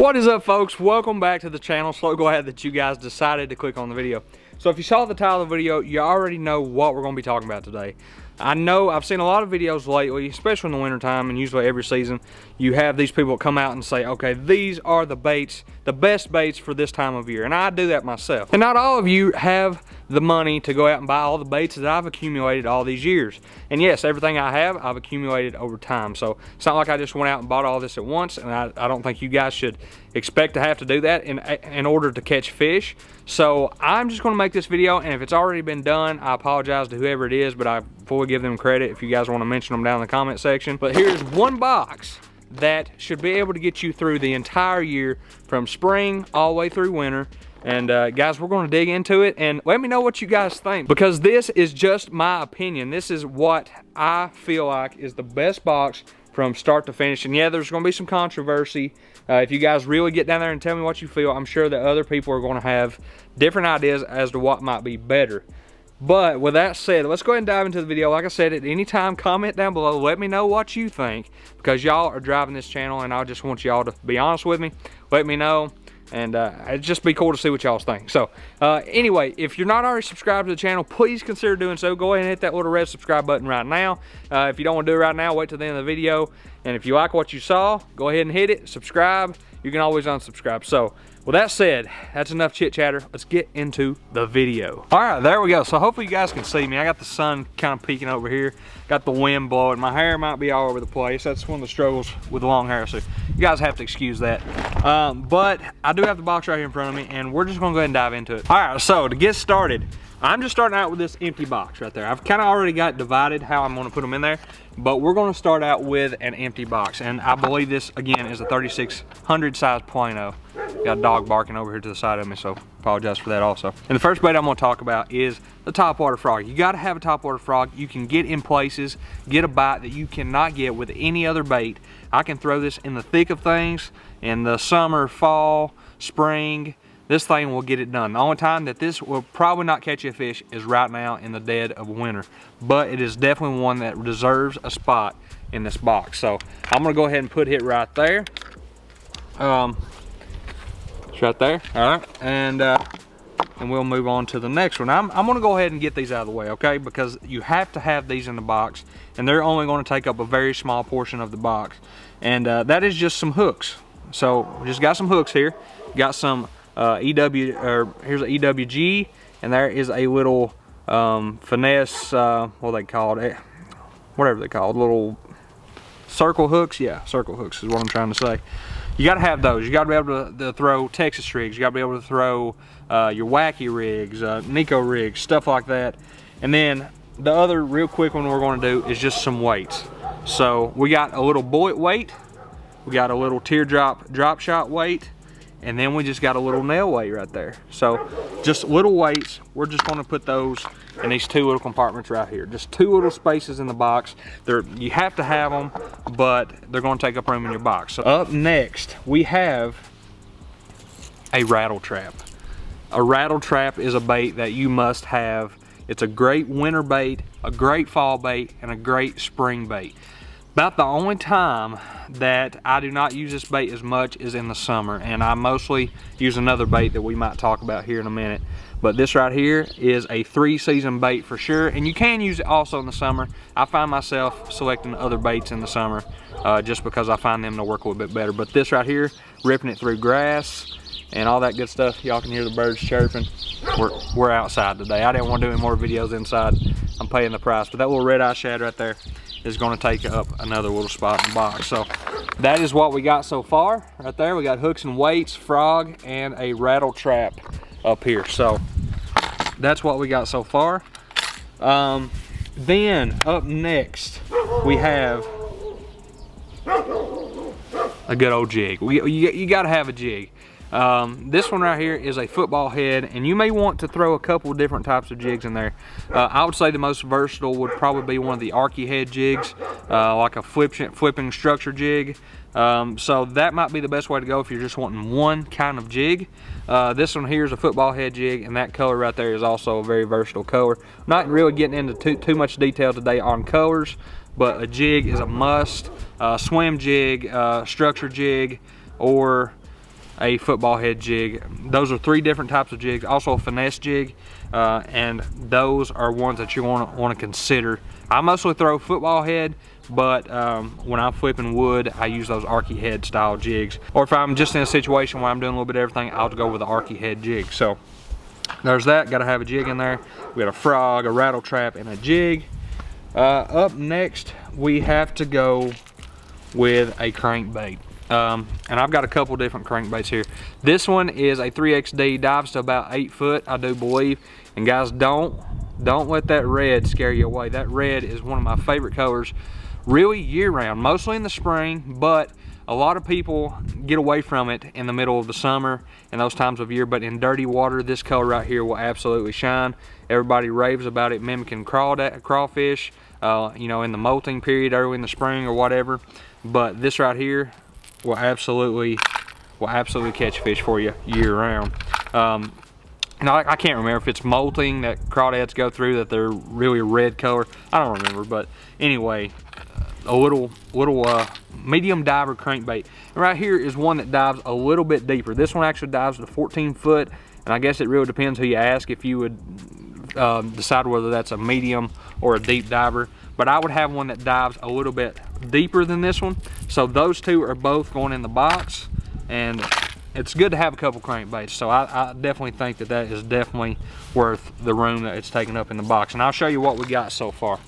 What is up, folks? Welcome back to the channel. So glad that you guys decided to click on the video. So if you saw the title of the video, you already know what we're going to be talking about today. I know I've seen a lot of videos lately, especially in the winter time, and usually every season, you have these people come out and say, okay, these are the baits, the best baits for this time of year. And I do that myself. And not all of you have the money to go out and buy all the baits that I've accumulated all these years. And yes, everything I have, I've accumulated over time. So it's not like I just went out and bought all this at once, and I don't think you guys should expect to have to do that in order to catch fish. So I'm just going to make this video, and if it's already been done, I apologize to whoever it is, but I fully give them credit if you guys want to mention them down in the comment section. But here's one box that should be able to get you through the entire year, from spring all the way through winter. And guys, we're going to dig into it, and let me know what you guys think, because this is just my opinion. This is what I feel like is the best box from start to finish. And yeah, there's going to be some controversy. If you guys really get down there and tell me what you feel, I'm sure that other people are going to have different ideas as to what might be better. But with that said, let's go ahead and dive into the video. Like I said, at any time, comment down below. Let me know what you think, because y'all are driving this channel, and I just want y'all to be honest with me. Let me know. And it'd just be cool to see what y'all think. So anyway, if you're not already subscribed to the channel, please consider doing so. Go ahead and hit that little red subscribe button right now. If you don't want to do it right now, wait till the end of the video. And if you like what you saw, go ahead and hit it, subscribe. You can always unsubscribe. So with that said, that's enough chit chatter. Let's get into the video. All right, there we go. So hopefully you guys can see me. I got the sun kind of peeking over here. Got the wind blowing. My hair might be all over the place. That's one of the struggles with long hair. So you guys have to excuse that. But I do have the box right here in front of me, and we're just gonna go ahead and dive into it. All right, so to get started, I'm just starting out with this empty box right there. I've kind of already got divided how I'm gonna put them in there, but we're gonna start out with an empty box. And I believe this, again, is a 3600 size Plano. Got a dog barking over here to the side of me, so apologize for that also. And the first bait I'm gonna talk about is the topwater frog. You gotta have a topwater frog. You can get in places, get a bite that you cannot get with any other bait. I can throw this in the thick of things, in the summer, fall, spring. This thing will get it done. The only time that this will probably not catch you a fish is right now in the dead of winter. But it is definitely one that deserves a spot in this box. So I'm gonna go ahead and put it right there. It's right there, all right. And we'll move on to the next one. I'm gonna go ahead and get these out of the way, okay? Because you have to have these in the box, and they're only gonna take up a very small portion of the box. And that is just some hooks. So we just got some hooks here. Got some here's an EWG, and there is a little finesse, what they called it, whatever they called, little circle hooks. Yeah, circle hooks is what I'm trying to say. You got to have those. You got to be able to throw Texas rigs. You got to be able to throw your wacky rigs, Nico rigs, stuff like that. And then the other real quick one we're going to do is just some weights. So we got a little bullet weight, we got a little teardrop drop shot weight, and then we just got a little nail weight right there. So just little weights. We're just going to put those in these two little compartments right here. Just two little spaces in the box. You have to have them, but they're going to take up room in your box. So up next, we have a rattle trap. A rattle trap is a bait that you must have. It's a great winter bait, a great fall bait, and a great spring bait. About the only time that I do not use this bait as much is in the summer, and I mostly use another bait that we might talk about here in a minute. But this right here is a 3-season bait for sure, and you can use it also in the summer. I find myself selecting other baits in the summer just because I find them to work a little bit better. But this right here, ripping it through grass and all that good stuff. Y'all can hear the birds chirping. We're outside today. I didn't want to do any more videos inside. I'm paying the price, but that little red-eye shad right there is going to take up another little spot in the box. So that is what we got so far right there. We got hooks and weights, frog, and a rattle trap up here. So that's what we got so far. Then up next we have a good old jig. You got to have a jig. This one right here is a football head, and you may want to throw a couple different types of jigs in there. I would say the most versatile would probably be one of the archy head jigs, like a flipping structure jig. So that might be the best way to go if you're just wanting one kind of jig. This one here is a football head jig, and that color right there is also a very versatile color. Not really getting into too much detail today on colors, but a jig is a must. Swim jig, structure jig, or a football head jig. Those are 3 different types of jigs, also a finesse jig, and those are ones that you want to consider. I mostly throw football head, but when I'm flipping wood, I use those archy head style jigs. Or if I'm just in a situation where I'm doing a little bit of everything, I'll go with the archy head jig. So there's that. Got to have a jig in there. We got a frog, a rattle trap, and a jig. Up next, we have to go with a crankbait. And I've got a couple different crankbaits here. This one is a 3XD, dives to about 8 foot, I do believe. And guys, don't let that red scare you away. That red is one of my favorite colors, really year-round, mostly in the spring, but a lot of people get away from it in the middle of the summer and those times of year. But in dirty water, this color right here will absolutely shine. Everybody raves about it mimicking crawfish, you know, in the molting period early in the spring or whatever. But this right here will absolutely catch fish for you year-round. Now, I can't remember if it's molting that crawdads go through, that they're really a red color. I don't remember, but anyway, a little medium diver crankbait. And right here is one that dives a little bit deeper. This one actually dives to 14 foot, and I guess it really depends who you ask if you would decide whether that's a medium or a deep diver. But I would have one that dives a little bit deeper than this one. So those two are both going in the box, and it's good to have a couple crankbaits. So I definitely think that that is definitely worth the room that it's taking up in the box. And I'll show you what we got so far.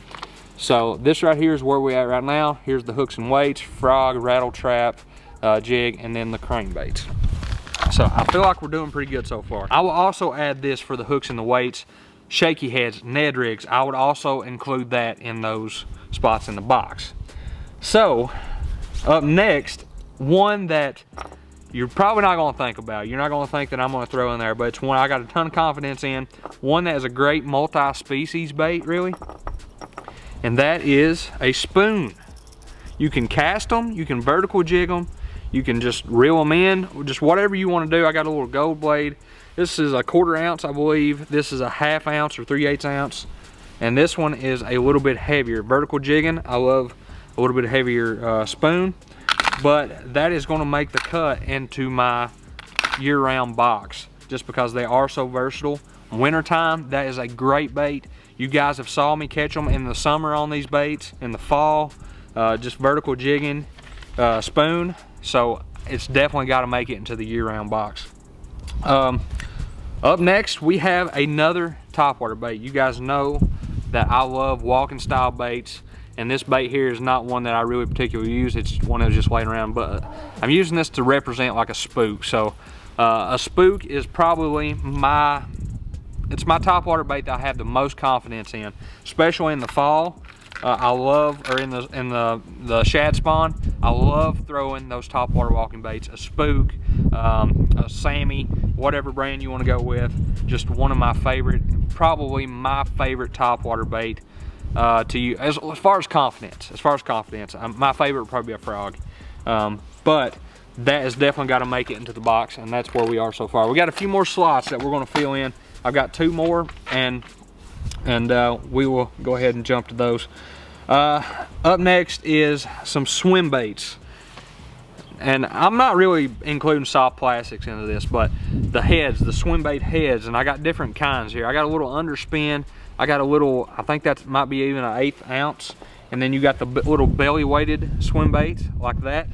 So this right here is where we're at right now. Here's the hooks and weights, frog, rattle trap, jig, and then the crankbaits. So I feel like we're doing pretty good so far. I will also add this for the hooks and the weights, shaky heads, Ned rigs. I would also include that in those spots in the box. So up next, one that you're probably not going to think about. You're not going to think that I'm going to throw in there, but it's one I got a ton of confidence in. One that is a great multi-species bait, really. And that is a spoon. You can cast them, you can vertical jig them, you can just reel them in, just whatever you want to do. I got a little gold blade. This is a 1/4 ounce, I believe. This is a 1/2 ounce or 3/8 ounce. And this one is a little bit heavier. Vertical jigging, I love a little bit heavier spoon. But that is going to make the cut into my year-round box just because they are so versatile. Wintertime, that is a great bait. You guys have saw me catch them in the summer on these baits, in the fall, just vertical jigging spoon. So it's definitely got to make it into the year-round box. Up next, we have another topwater bait. You guys know that I love walking style baits. And this bait here is not one that I really particularly use. It's one that's just laying around, but I'm using this to represent like a spook. So a spook is probably it's my topwater bait that I have the most confidence in, especially in the fall. I love, or in the shad spawn, I love throwing those topwater walking baits. A spook, a Sammy, whatever brand you want to go with. Just one of my favorite, probably my favorite topwater bait. To you as far as confidence, my favorite would probably be a frog, but that has definitely got to make it into the box, and that's where we are so far. We got a few more slots that we're going to fill in. I've got 2 more, and we will go ahead and jump to those. Up next is some swim baits, and I'm not really including soft plastics into this, but the heads, the swim bait heads, and I got different kinds here. I got a little underspin. I got a little, I think that might be even an 1/8 ounce. And then you got the little belly weighted swim baits like that.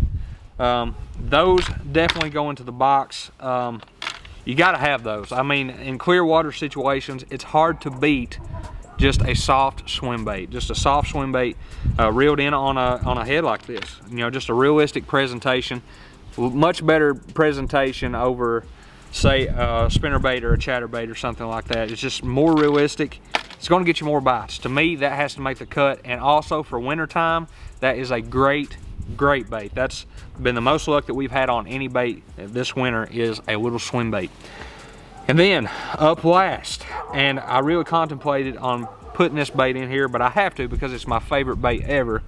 Those definitely go into the box. You gotta have those. I mean, in clear water situations, it's hard to beat just a soft swim bait. Just a soft swim bait reeled in on a head like this. You know, just a realistic presentation. Much better presentation over, say, a spinnerbait or a chatterbait or something like that. It's just more realistic. It's going to get you more bites. To me, that has to make the cut. And also for wintertime, that is a great bait. That's been the most luck that we've had on any bait this winter, is a little swim bait. And then up last, and I really contemplated on putting this bait in here, but I have to because it's my favorite bait ever.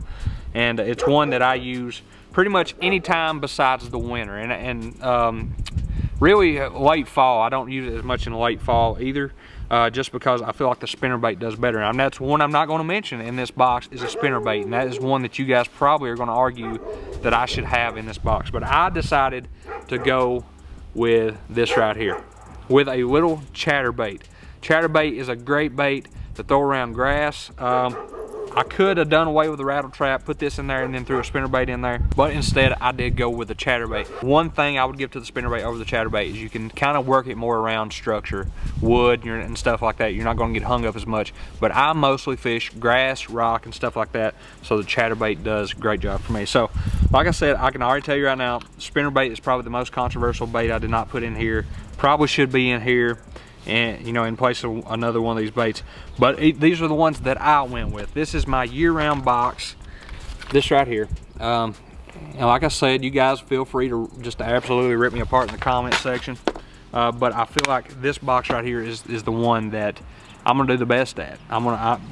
And it's one that I use pretty much any time besides the winter. And really late fall. I don't use it as much in late fall either. Just because I feel like the spinnerbait does better. And that's one I'm not going to mention in this box, is a spinnerbait, and that is one that you guys probably are going to argue that I should have in this box. But I decided to go with this right here, with a little chatterbait. Chatterbait is a great bait to throw around grass. I could have done away with the rattle trap, put this in there, and then threw a spinnerbait in there, but instead I did go with the chatterbait. One thing I would give to the spinnerbait over the chatterbait is you can kind of work it more around structure, wood and stuff like that. You're not going to get hung up as much, but I mostly fish grass, rock, and stuff like that, so the chatterbait does a great job for me. So like I said, I can already tell you right now, spinnerbait is probably the most controversial bait I did not put in here. Probably should be in here, and you know, in place of another one of these baits, but these are the ones that I went with. This is my year-round box, this right here. And like I said, you guys feel free to just absolutely rip me apart in the comment section, but I feel like this box right here is the one that I'm gonna do the best at.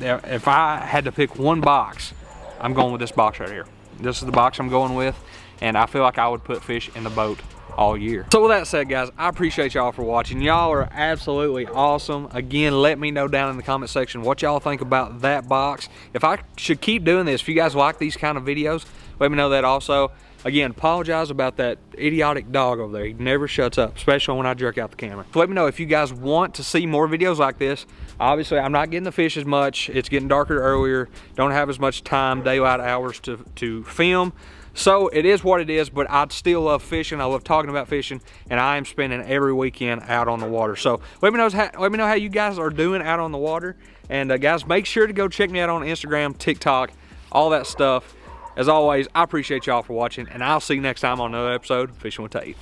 If I had to pick one box, I'm going with this box right here. This is the box I'm going with, and I feel like I would put fish in the boat all year. So with that said, guys, I appreciate y'all for watching. Y'all are absolutely awesome. Again, let me know down in the comment section what y'all think about that box. If I should keep doing this, if you guys like these kind of videos, let me know that also. Again, apologize about that idiotic dog over there. He never shuts up, especially when I jerk out the camera. So let me know if you guys want to see more videos like this. Obviously, I'm not getting to fish as much. It's getting darker earlier. Don't have as much time, daylight hours to film. So it is what it is, but I still love fishing. I love talking about fishing, and I am spending every weekend out on the water. So let me know how you guys are doing out on the water. And guys, make sure to go check me out on Instagram, TikTok, all that stuff. As always, I appreciate y'all for watching, and I'll see you next time on another episode of Fishing with Tate.